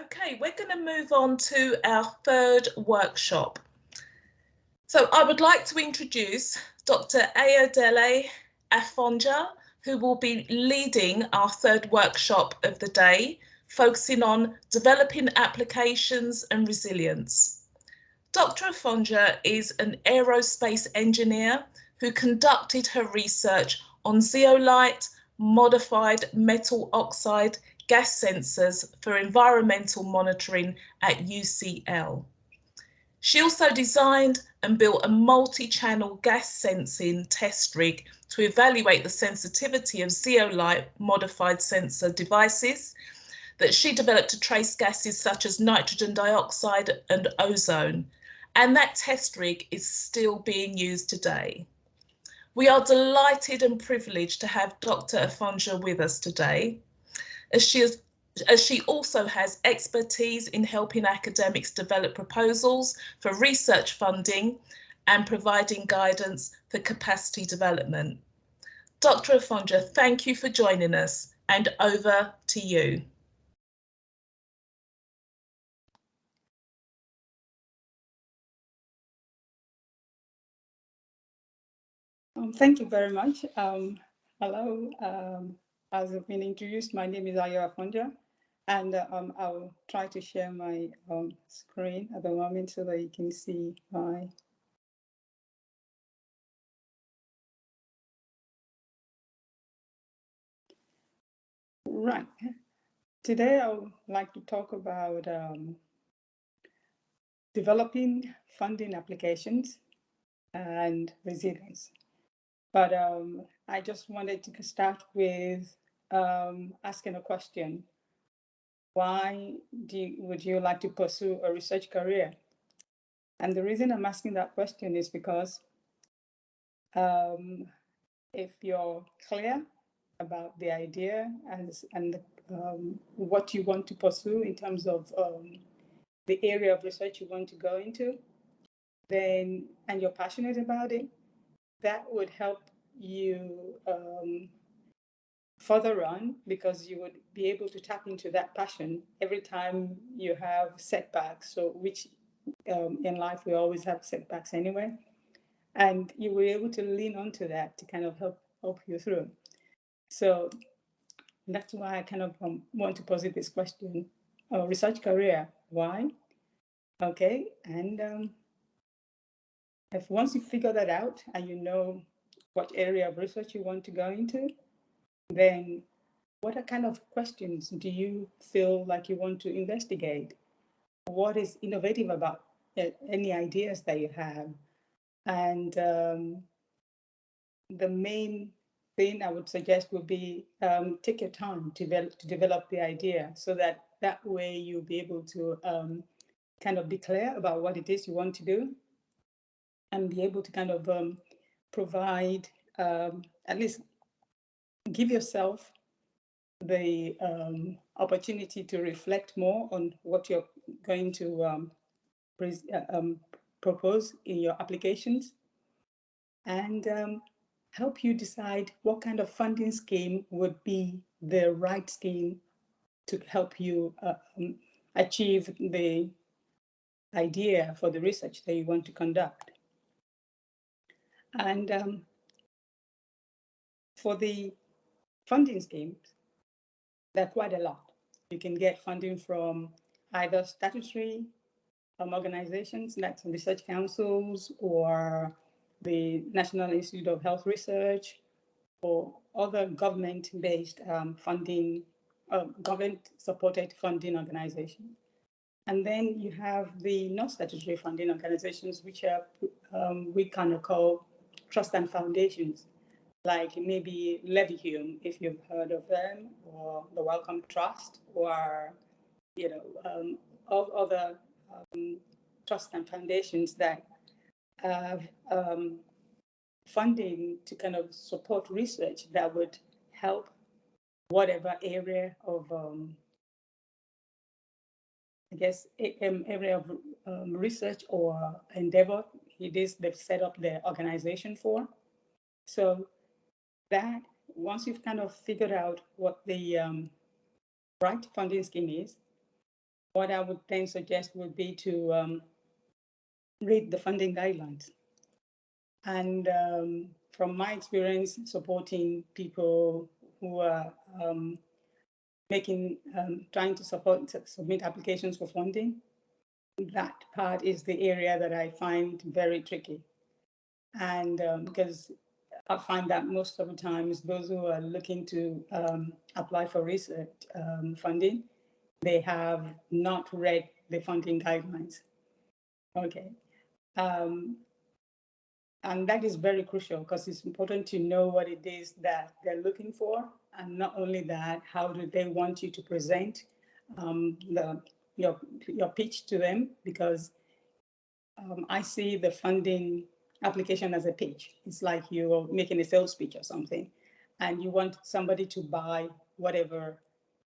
Okay, we're going to move on to our third workshop. So I would like to introduce Dr. Ayodele Afonja, who will be leading our third workshop of the day, focusing on developing applications and resilience. Dr. Afonja is an aerospace engineer who conducted her research on zeolite modified metal oxide gas sensors for environmental monitoring at UCL. She also designed and built a multi-channel gas sensing test rig to evaluate the sensitivity of zeolite modified sensor devices that she developed to trace gases such as nitrogen dioxide and ozone. And that test rig is still being used today. We are delighted and privileged to have Dr. Afonja with us today, as she also has expertise in helping academics develop proposals for research funding and providing guidance for capacity development. Dr. Afonja, thank you for joining us, and over to you. Thank you very much. Hello, as I've been introduced, my name is Ayodele Afonja, and I'll try to share my screen at the moment so that you can see my. Right. Today, I would like to talk about developing funding applications and resilience. But I just wanted to start with asking a question. Why would you like to pursue a research career? And the reason I'm asking that question is because if you're clear about the idea and what you want to pursue in terms of the area of research you want to go into, then, and you're passionate about it, that would help you further on, because you would be able to tap into that passion every time you have setbacks. So which in life we always have setbacks anyway, and you were able to lean onto that to kind of help you through. So that's why I kind of want to posit this question: research career, why? Okay, and if once you figure that out and you know what area of research you want to go into, then what kind of questions do you feel like you want to investigate? What is innovative about any ideas that you have? And the main thing I would suggest would be take your time to develop the idea, so that way you'll be able to kind of be clear about what it is you want to do, and be able to kind of provide, at least give yourself the opportunity to reflect more on what you're going to propose in your applications, and help you decide what kind of funding scheme would be the right scheme to help you achieve the idea for the research that you want to conduct. And for the funding schemes, there are quite a lot. You can get funding from either statutory organizations like research councils, or the National Institute of Health Research, or other government-based funding, government-supported funding organizations. And then you have the non-statutory funding organizations, which are we kind of call trust and foundations, like maybe Levihume, if you've heard of them, or the Wellcome Trust, or other trusts and foundations that have funding to kind of support research that would help whatever area of area of research or endeavor it is they've set up their organization for. So that once you've kind of figured out what the right funding scheme is, what I would then suggest would be to read the funding guidelines. And from my experience supporting people who are trying to submit applications for funding, that part is the area that I find very tricky. And because I find that most of the times those who are looking to apply for research funding, they have not read the funding guidelines. Okay. And that is very crucial because it's important to know what it is that they're looking for. And not only that, how do they want you to present your pitch to them? Because I see the funding application as a pitch. It's like you're making a sales pitch or something, and you want somebody to buy whatever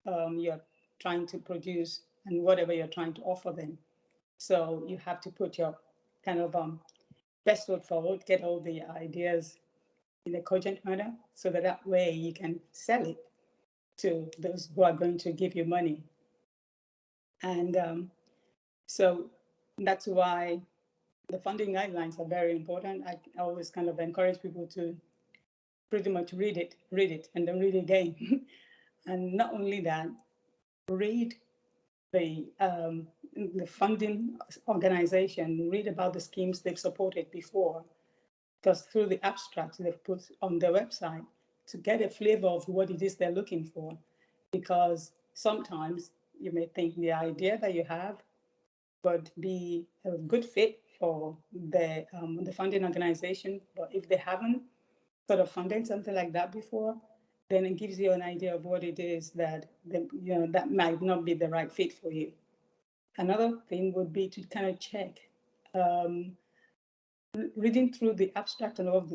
you're trying to produce and whatever you're trying to offer them. So you have to put your kind of best foot forward, get all the ideas in a cogent manner, so that way you can sell it to those who are going to give you money. And so that's why the funding guidelines are very important. I always kind of encourage people to pretty much read it, and then read it again. And not only that, read the funding organization, read about the schemes they've supported before, because through the abstracts they've put on their website, to get a flavor of what it is they're looking for. Because sometimes you may think the idea that you have would be a good fit for the funding organization, but if they haven't sort of funded something like that before, then it gives you an idea of what it is that that might not be the right fit for you. Another thing would be to kind of check, reading through the abstract and of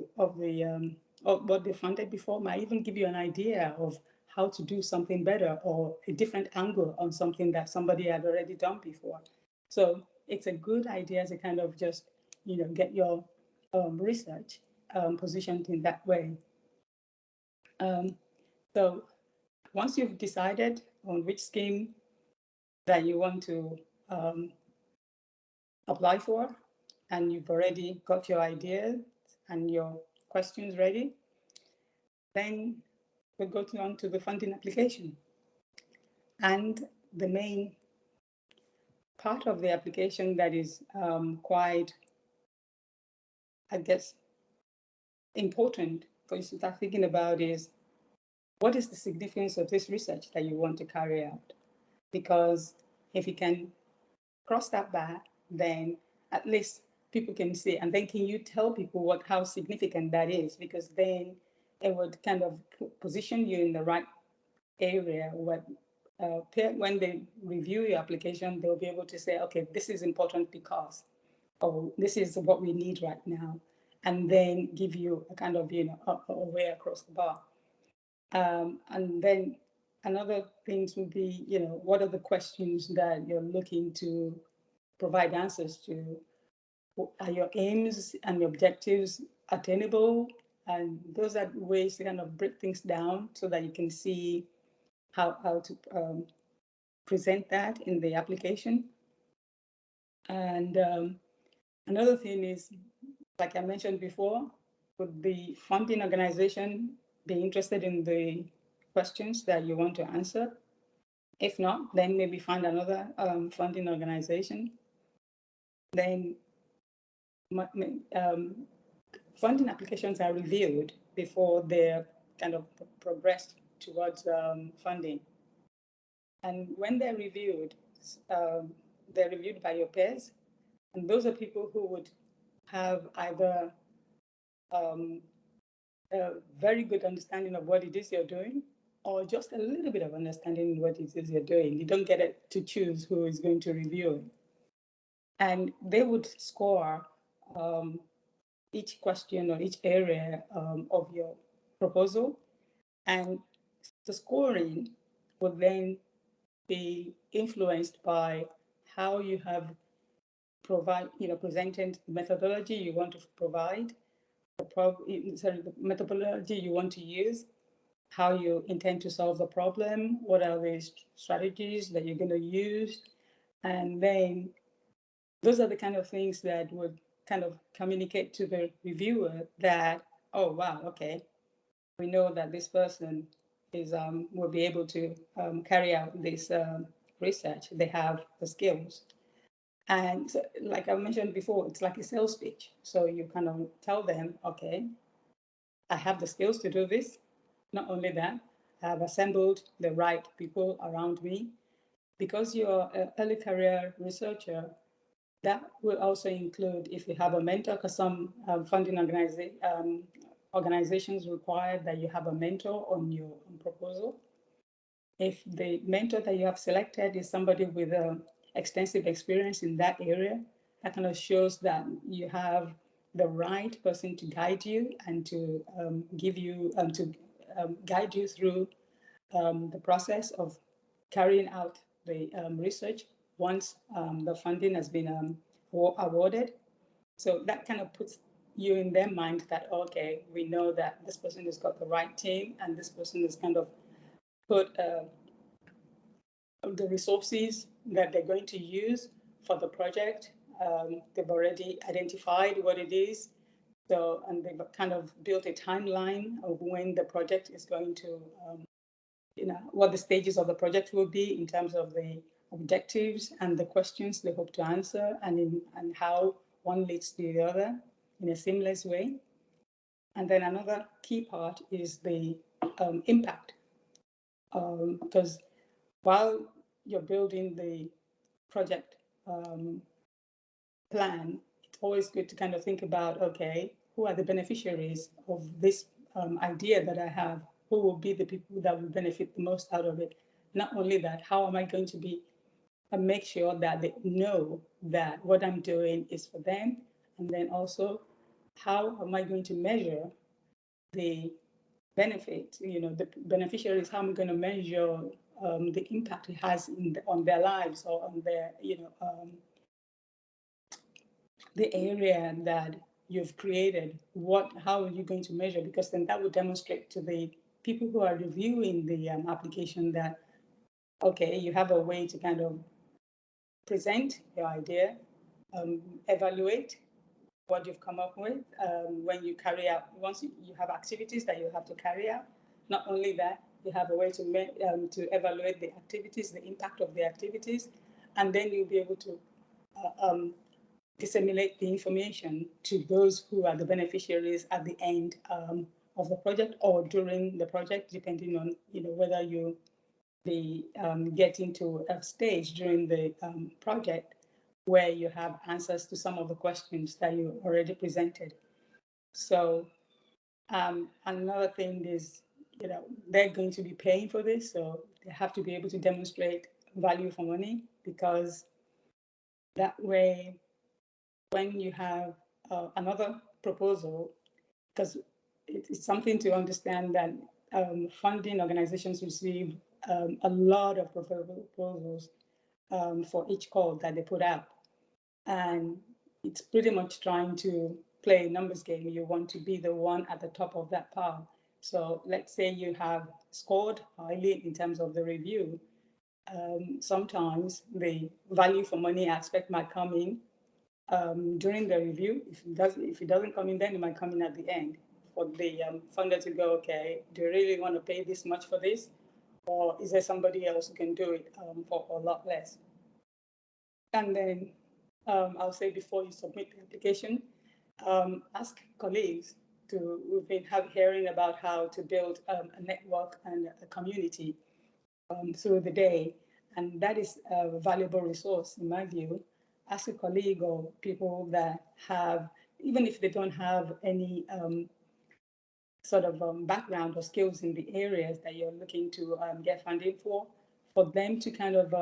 what they funded before might even give you an idea of how to do something better or a different angle on something that somebody had already done before. So it's a good idea to kind of just get your research positioned in that way. So once you've decided on which scheme that you want to apply for, and you've already got your ideas and your questions ready, then we'll go on to the funding application. And the main part of the application that is quite, I guess, important for you to start thinking about is, what is the significance of this research that you want to carry out? Because if you can cross that bar, then at least people can see, and then can you tell people how significant that is? Because then it would kind of position you in the right area where when they review your application, they'll be able to say, okay, this is important because, or this is what we need right now, and then give you a kind of a way across the bar. And then another things would be, what are the questions that you're looking to provide answers to? Are your aims and your objectives attainable? And those are ways to kind of break things down so that you can see how to present that in the application. And another thing is, like I mentioned before, would the funding organization be interested in the questions that you want to answer? If not, then maybe find another funding organization. Then funding applications are reviewed before they're kind of progressed towards funding. And when they're reviewed by your peers, and those are people who would have either a very good understanding of what it is you're doing, or just a little bit of understanding what it is you're doing. You don't get to choose who is going to review it. And they would score each question or each area of your proposal. And the scoring would then be influenced by how you have presented the methodology you want to provide, the methodology you want to use, how you intend to solve the problem, what are the strategies that you're going to use, And then those are the kind of things that would kind of communicate to the reviewer that, oh, wow, okay, we know that this person will be able to carry out this research. They have the skills. And like I mentioned before, it's like a sales pitch. So you kind of tell them, okay, I have the skills to do this. Not only that, I have assembled the right people around me. Because you're an early career researcher, that will also include if you have a mentor, because some funding organizations require that you have a mentor on your proposal. If the mentor that you have selected is somebody with extensive experience in that area, that kind of shows that you have the right person to guide you and to give you to guide you through the process of carrying out the research once the funding has been awarded. So that kind of puts you in their mind that, okay, we know that this person has got the right team and this person has kind of put the resources that they're going to use for the project. They've already identified what it is. So, and they've kind of built a timeline of when the project is going to, what the stages of the project will be in terms of the objectives and the questions they hope to answer, and how one leads to the other in a seamless way. And then another key part is the impact, because while you're building the project plan, it's always good to kind of think about, okay, who are the beneficiaries of this idea that I have? Who will be the people that will benefit the most out of it? Not only that, how am I going to be and make sure that they know that what I'm doing is for them? And then also, how am I going to measure the benefit, the beneficiaries, how I'm going to measure the impact it has on their lives or on their, the area that you've created. How are you going to measure? Because then that would demonstrate to the people who are reviewing the application that, okay, you have a way to kind of present your idea, evaluate what you've come up with when you carry out, once you have activities that you have to carry out. Not only that, you have a way to evaluate the activities, the impact of the activities, and then you'll be able to disseminate the information to those who are the beneficiaries at the end of the project or during the project, depending on whether you be getting to a stage during the project where you have answers to some of the questions that you already presented. So another thing is, they're going to be paying for this, so they have to be able to demonstrate value for money, because that way, when you have another proposal, because it's something to understand that funding organizations receive a lot of proposals for each call that they put out. And it's pretty much trying to play a numbers game. You want to be the one at the top of that pile. So let's say you have scored highly in terms of the review. Sometimes the value for money aspect might come in during the review. If it doesn't come in, then it might come in at the end for the funder to go, okay, do you really want to pay this much for this? Or is there somebody else who can do it for a lot less? And then I'll say, before you submit the application, ask colleagues we've been hearing about how to build a network and a community through the day. And that is a valuable resource, in my view. Ask a colleague or people that have, even if they don't have any sort of background or skills in the areas that you're looking to get funding for them to kind of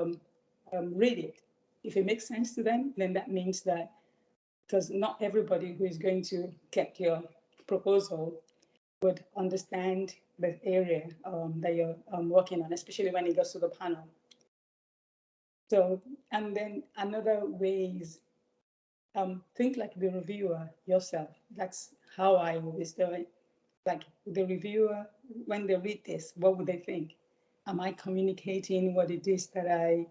read it. If it makes sense to them, then that means that, because not everybody who is going to get your proposal would understand the area that you're working on, especially when it goes to the panel. So, and then another way is think like the reviewer yourself. That's how I always do it. Like the reviewer, when they read this, what would they think? Am I communicating what it is that I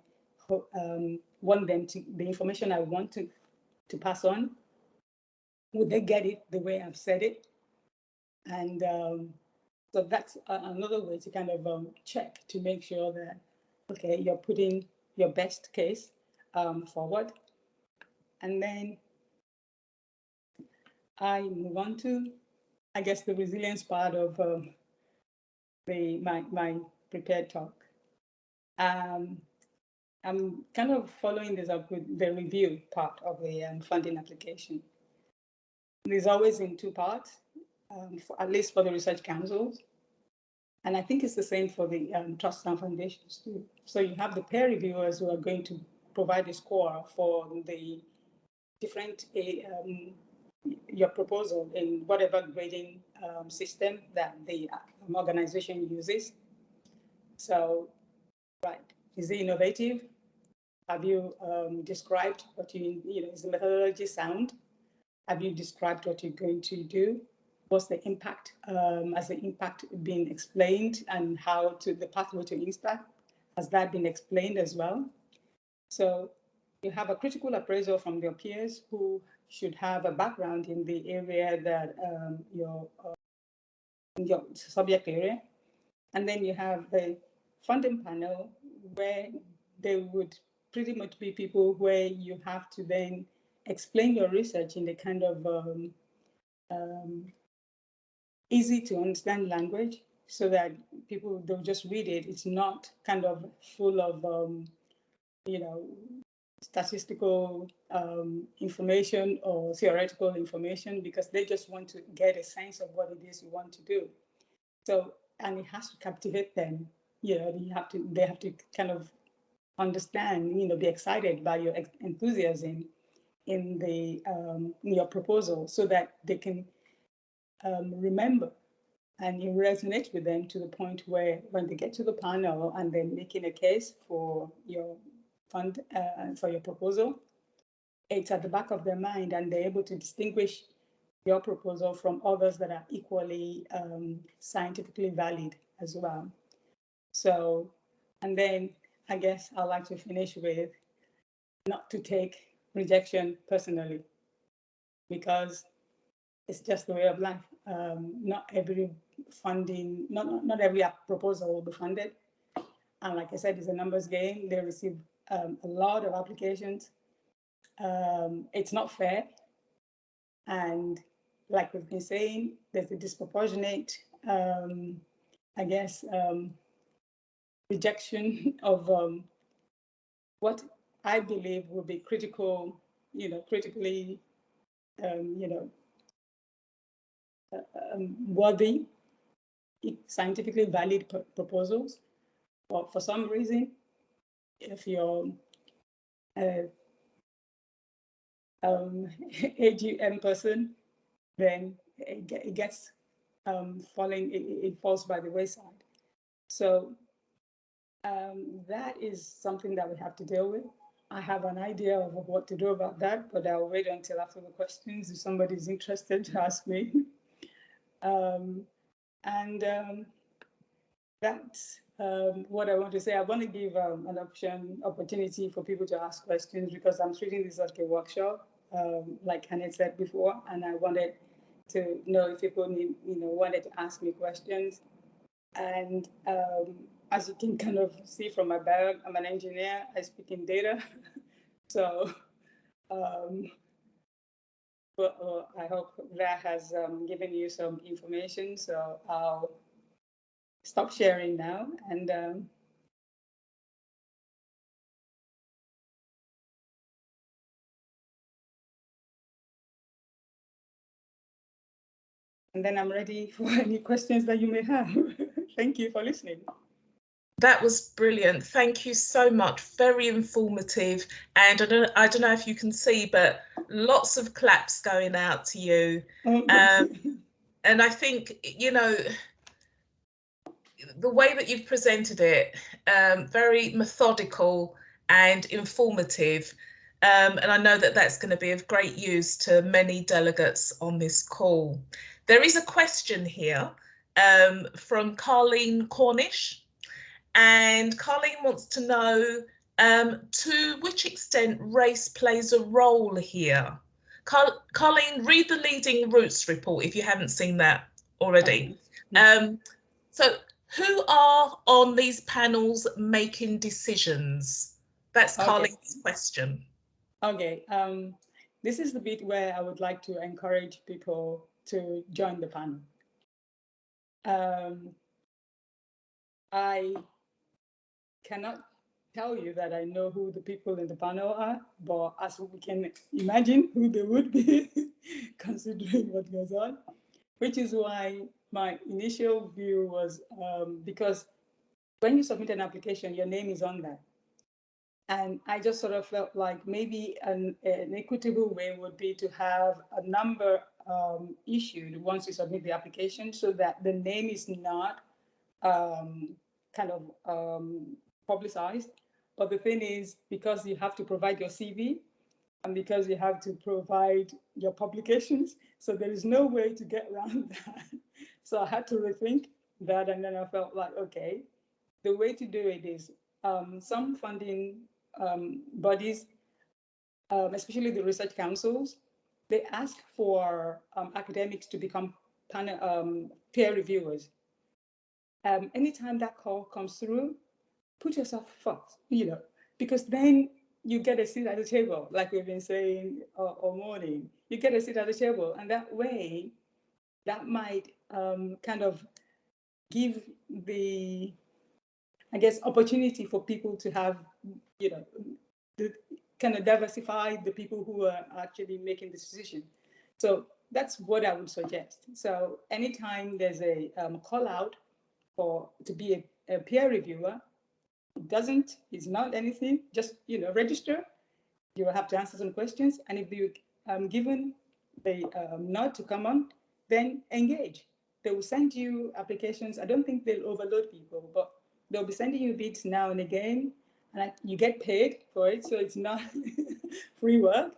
want them to, the information I want to pass on, would they get it the way I've said it? And so that's another way to kind of check to make sure that, okay, you're putting your best case forward. And then I move on to, I guess, the resilience part of my prepared talk. I'm kind of following this up with the review part of the funding application. It's always in two parts, at least for the research councils. And I think it's the same for the trusts and foundations too. So you have the peer reviewers who are going to provide a score for the different your proposal in whatever grading system that the organization uses. So, right, is it innovative? Have you described what is the methodology sound? Have you described what you're going to do? What's the impact? Has the impact been explained, and how to the pathway to impact? Has that been explained as well? So you have a critical appraisal from your peers who should have a background in the area that your subject area. And then you have the funding panel, where they would pretty much be people where you have to then explain your research in the kind of easy to understand language, so that people don't just read it. It's not kind of full of, statistical information or theoretical information, because they just want to get a sense of what it is you want to do. So, and it has to captivate them. They have to kind of understand, be excited by your enthusiasm in your proposal, so that they can remember and it resonates with them to the point where when they get to the panel and they're making a case for your fund, for your proposal, it's at the back of their mind, and they're able to distinguish your proposal from others that are equally scientifically valid as well. So, and then I guess I'd like to finish with not to take rejection personally, because it's just the way of life. Not every funding, not every proposal will be funded. And like I said, it's a numbers game. They receive a lot of applications. It's not fair. And like we've been saying, there's a disproportionate, I guess, rejection of what I believe will be critically, worthy, scientifically valid proposals. But for some reason, if you're AGM person, then it gets it falls by the wayside. So that is something that we have to deal with. I have an idea of what to do about that, but I'll wait until after the questions if somebody's interested to ask me. That's what I want to say. I want to give an opportunity for people to ask questions, because I'm treating this like a workshop, like Annette said before, and I wanted to know if people wanted to ask me questions. And as you can kind of see from my bio, I'm an engineer. I speak in data, so. But I hope that has given you some information. So I'll stop sharing now, and then I'm ready for any questions that you may have. Thank you for listening. That was brilliant. Thank you so much. Very informative. And I don't know if you can see, but lots of claps going out to you. And I think, the way that you've presented it, very methodical and informative. And I know that that's going to be of great use to many delegates on this call. There is a question here from Carleen Cornish. And Carleen wants to know To which extent race plays a role here? Colleen, read the Leading Roots report if you haven't seen that already. Okay. So who are on these panels making decisions? That's Okay. Colleen's question. Okay. This is the bit where I would like to encourage people to join the panel. I cannot tell you that I know who the people in the panel are, but as we can imagine who they would be, considering what goes on, which is why my initial view was because when you submit an application, your name is on there. And I just sort of felt like maybe an equitable way would be to have a number issued once you submit the application so that the name is not kind of publicized. But the thing is, because you have to provide your CV and because you have to provide your publications, so there is no way to get around that. So I had to rethink that, and then I felt like, okay, the way to do it is some funding bodies, especially the research councils, they ask for academics to become peer reviewers. Anytime that call comes through, put yourself first, because then you get a seat at the table, like we've been saying all morning. You get a seat at the table, and that way, that might kind of give the, I guess, opportunity for people to have, the, kind of diversify the people who are actually making the decision. So that's what I would suggest. So anytime there's a call out to be a peer reviewer, it's not anything, just, register. You will have to answer some questions. And if you given the nod to come on, then engage. They will send you applications. I don't think they'll overload people, but they'll be sending you bits now and again, and you get paid for it, so it's not free work.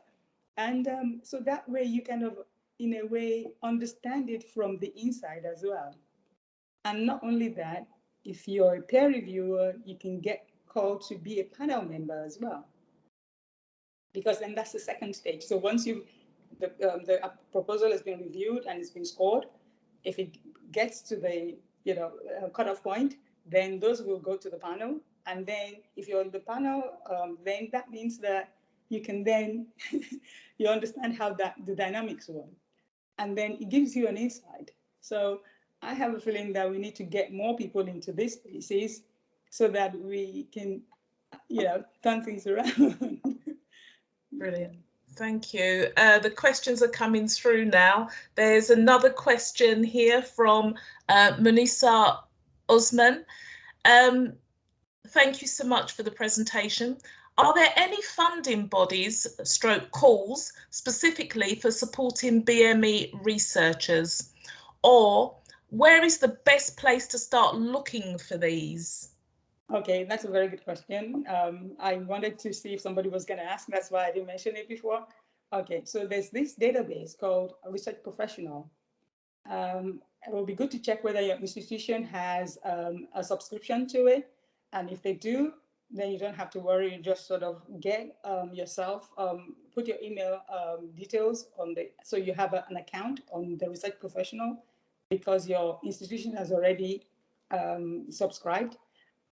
And so that way you kind of, in a way, understand it from the inside as well. And not only that, if you're a peer reviewer, you can get called to be a panel member as well, because then that's the second stage. So once the proposal has been reviewed and it's been scored, if it gets to the cutoff point, then those will go to the panel. And then if you're on the panel, then that means that you can then you understand how the dynamics work, and then it gives you an insight. So I have a feeling that we need to get more people into these spaces so that we can, turn things around. Brilliant. Thank you. The questions are coming through now. There's another question here from Munisa Osman. Thank you so much for the presentation. Are there any funding bodies, stroke calls, specifically for supporting BME researchers? Or where is the best place to start looking for these? Okay, that's a very good question. I wanted to see if somebody was going to ask. That's why I didn't mention it before. Okay, so there's this database called Research Professional. It will be good to check whether your institution has a subscription to it. And if they do, then you don't have to worry. You just sort of get yourself, put your email details on so you have an account on the Research Professional because your institution has already subscribed.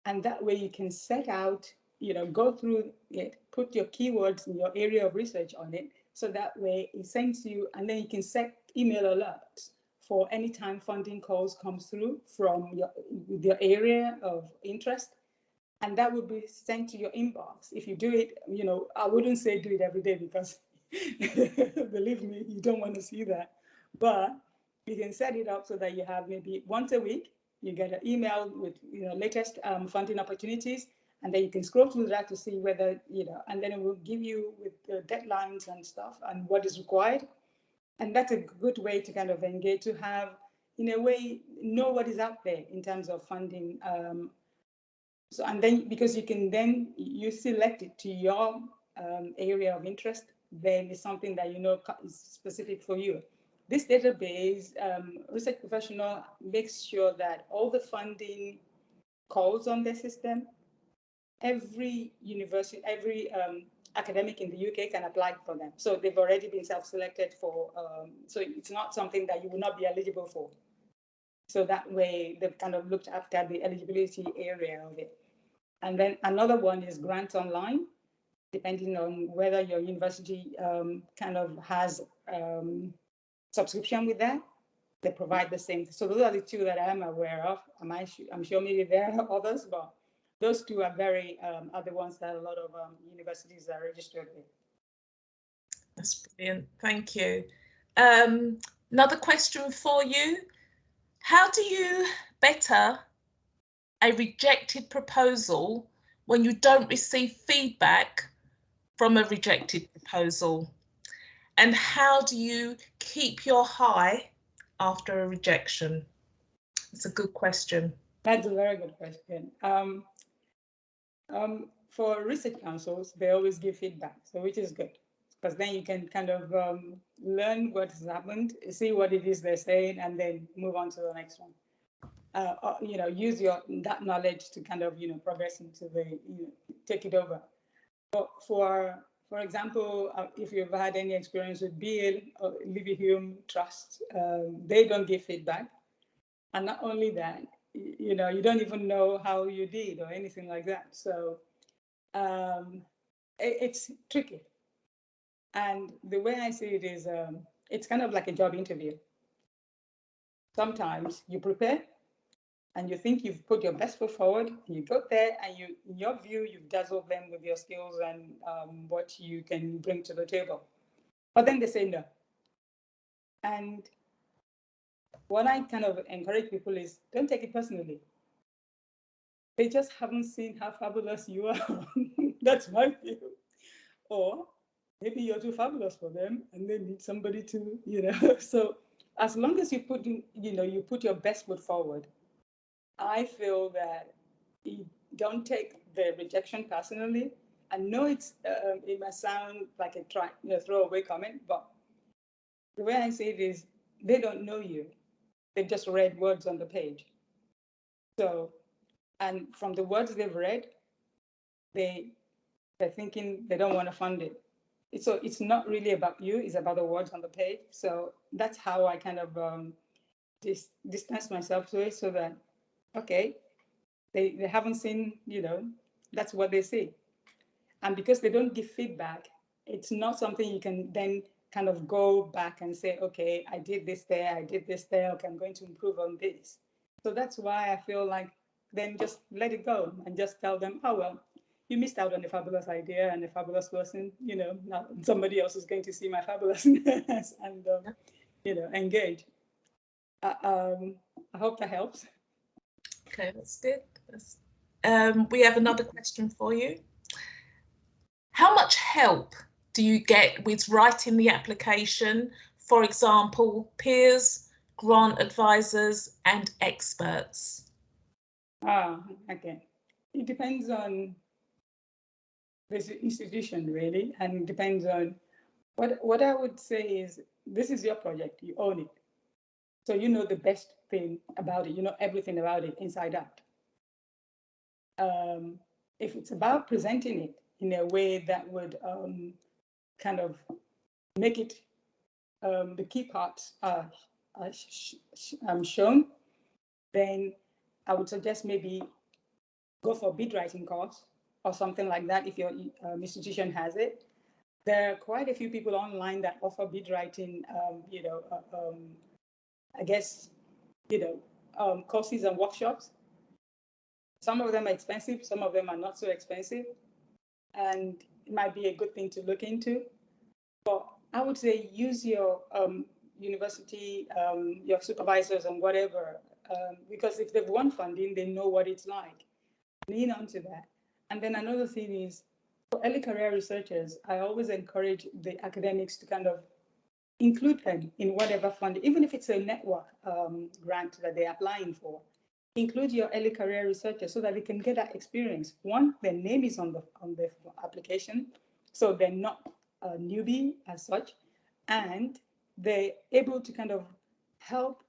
And that way you can set out, go through it, put your keywords in your area of research on it. So that way it sends you, and then you can set email alerts for any time funding calls comes through from your area of interest. And that will be sent to your inbox. If you do it, I wouldn't say do it every day because believe me, you don't want to see that. But you can set it up so that you have maybe once a week, you get an email with latest funding opportunities, and then you can scroll through that to see whether and then it will give you with deadlines and stuff and what is required. And that's a good way to kind of engage, to have, in a way, know what is out there in terms of funding. So, and then because you select it to your area of interest, then it's something that is specific for you. This database, Research Professional makes sure that all the funding calls on the system every university, every academic in the UK can apply for them. So they've already been self-selected for, so it's not something that you will not be eligible for. So that way they've kind of looked after the eligibility area of it. And then another one is grants online, depending on whether your university kind of has subscription with that. They provide the same. So those are the two that I'm aware of. I'm sure maybe there are others, but those two are the ones that a lot of universities are registered with. That's brilliant. Thank you. Another question for you. How do you better a rejected proposal when you don't receive feedback from a rejected proposal? And how do you keep your high after a rejection? It's a good question. That's a very good question. For research councils, they always give feedback, so which is good, because then you can kind of learn what has happened, see what it is they're saying, and then move on to the next one. Use that knowledge to kind of progress into take it over. But for example, if you've had any experience with Beale or Leverhulme Trust, they don't give feedback, and not only that, you don't even know how you did or anything like that. So it's tricky. And the way I see it is, it's kind of like a job interview. Sometimes you prepare and you think you've put your best foot forward, and you go there and in your view, you've dazzled them with your skills and what you can bring to the table. But then they say no. And what I kind of encourage people is, don't take it personally. They just haven't seen how fabulous you are. That's my view. Or maybe you're too fabulous for them and they need somebody to, So as long as you put your best foot forward, I feel that you don't take the rejection personally. I know it must sound like a throwaway comment, but the way I say it is, they don't know you. They've just read words on the page. So, and from the words they've read, they're thinking they don't want to fund it. So it's not really about you, it's about the words on the page. So that's how I kind of distance myself to it, so that, okay, they haven't seen, that's what they see. And because they don't give feedback, it's not something you can then kind of go back and say, okay, I did this there, okay, I'm going to improve on this. So that's why I feel like then just let it go and just tell them, oh, well, you missed out on a fabulous idea and a fabulous person, now somebody else is going to see my fabulousness and, engage. I hope that helps. Okay, that's good. We have another question for you. How much help do you get with writing the application? For example, peers, grant advisors, and experts. Okay. It depends on this institution, really, and it depends on what I would say is, this is your project, you own it. So you know the best thing about it, you know everything about it inside out. If it's about presenting it in a way that would kind of make it, the key parts are shown, then I would suggest maybe go for a bid writing course or something like that if your institution has it. There are quite a few people online that offer bid writing, I guess, courses and workshops. Some of them are expensive, some of them are not so expensive, and it might be a good thing to look into. But I would say use your university, your supervisors and whatever, because if they've won funding, they know what it's like. Lean onto that. And then another thing is, for early career researchers, I always encourage the academics to kind of include them in whatever fund, even if it's a network grant that they're applying for. Include your early career researchers so that they can get that experience. One, their name is on the application, so they're not a newbie as such, and they're able to kind of help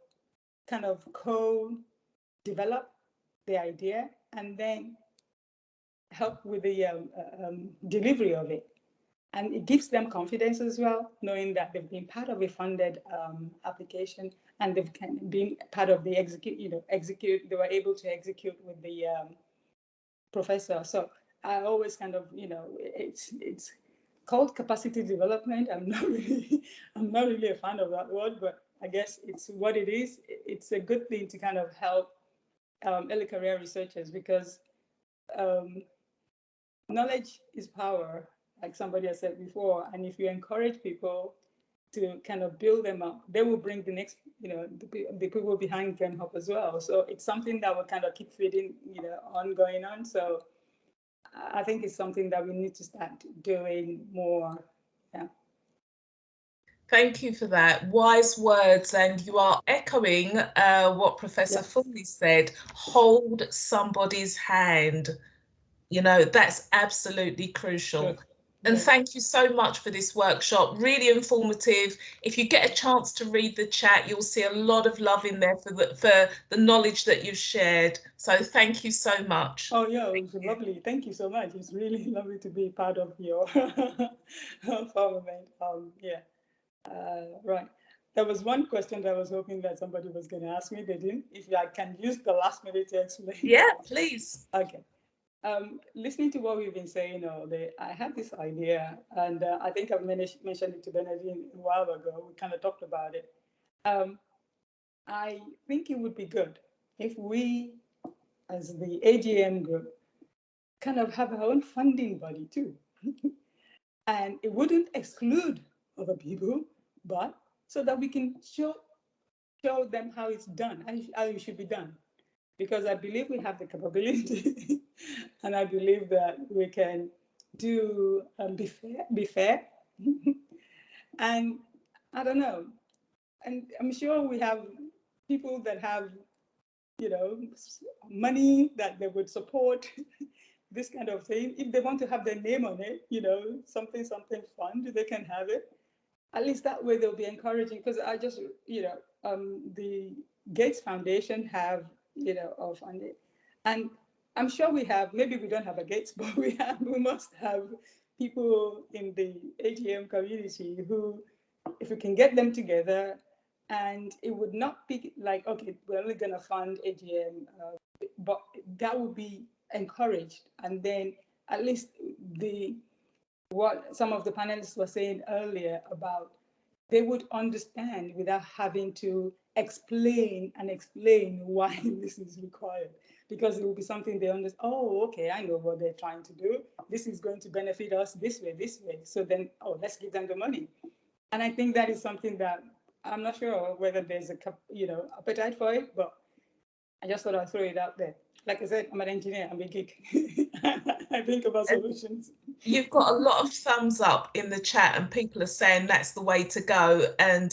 kind of co-develop the idea, and then help with the delivery of it. And it gives them confidence as well, knowing that they've been part of a funded application and they've been part of the they were able to execute with the professor. So I always kind of, it's called capacity development. I'm not really a fan of that word, but I guess it's what it is. It's a good thing to kind of help early career researchers, because knowledge is power, like somebody has said before. And if you encourage people to kind of build them up, they will bring the next, the people behind them up as well. So it's something that will kind of keep feeding, on going on. So I think it's something that we need to start doing more. Yeah. Thank you for that. Wise words, and you are echoing what Professor Yes. Foley said, hold somebody's hand. That's absolutely crucial. Sure. And Yeah. thank you so much for this workshop, really informative. If you get a chance to read the chat, you'll see a lot of love in there for the knowledge that you've shared. So thank you so much. Oh yeah, it was lovely. Thank you so much. It's really lovely to be part of your firmament. Yeah. Right. There was one question that I was hoping that somebody was going to ask me. They didn't. If I can use the last minute to explain. Yeah, please. Okay. Listening to what we've been saying all day, I had this idea, and I think I've mentioned it to Bernadine a while ago. We kind of talked about it. I think it would be good if we, as the AGM group, kind of have our own funding body too. And it wouldn't exclude other people, but so that we can show them how it's done, how it should be done. Because I believe we have the capability, and I believe that we can do be fair, and I don't know, and I'm sure we have people that have, money that they would support this kind of thing. If they want to have their name on it, something fund, they can have it. At least that way they'll be encouraging. Because I just, the Gates Foundation have, funded, and I'm sure we have. Maybe we don't have a Gates, but we must have people in the AGM community who, if we can get them together, and it would not be like, okay, we're only going to fund AGM, but that would be encouraged. And then at least what some of the panelists were saying earlier about, they would understand without having to explain why this is required, because it will be something they understand. Oh, okay, I know what they're trying to do. This is going to benefit us this way. So then, let's give them the money. And I think that is something that I'm not sure whether there's a appetite for it, but I just thought I'd throw it out there. Like I said, I'm an engineer, I'm a geek. I think about solutions. You've got a lot of thumbs up in the chat, and people are saying that's the way to go. And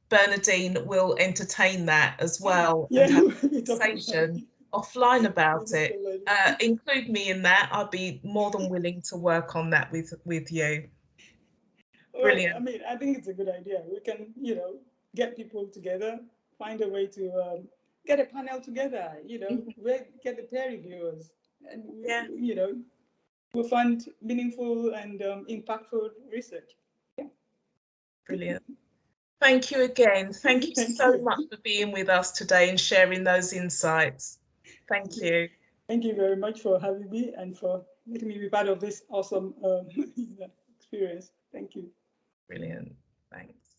Bernadine will entertain that as well, Yeah, and have a we'll talk about conversation offline about it. it. Include me in that. I'd be more than willing to work on that with you. Well, Brilliant. I mean, I think it's a good idea. We can, get people together, find a way to get a panel together, get the peer reviewers, and, Yeah. we'll fund meaningful and impactful research. Yeah. Brilliant. Thank you again. Thank you Thank so you. much for being with us today and sharing those insights. Thank you. Thank you very much for having me and for letting me be part of this awesome experience. Thank you. Brilliant. Thanks.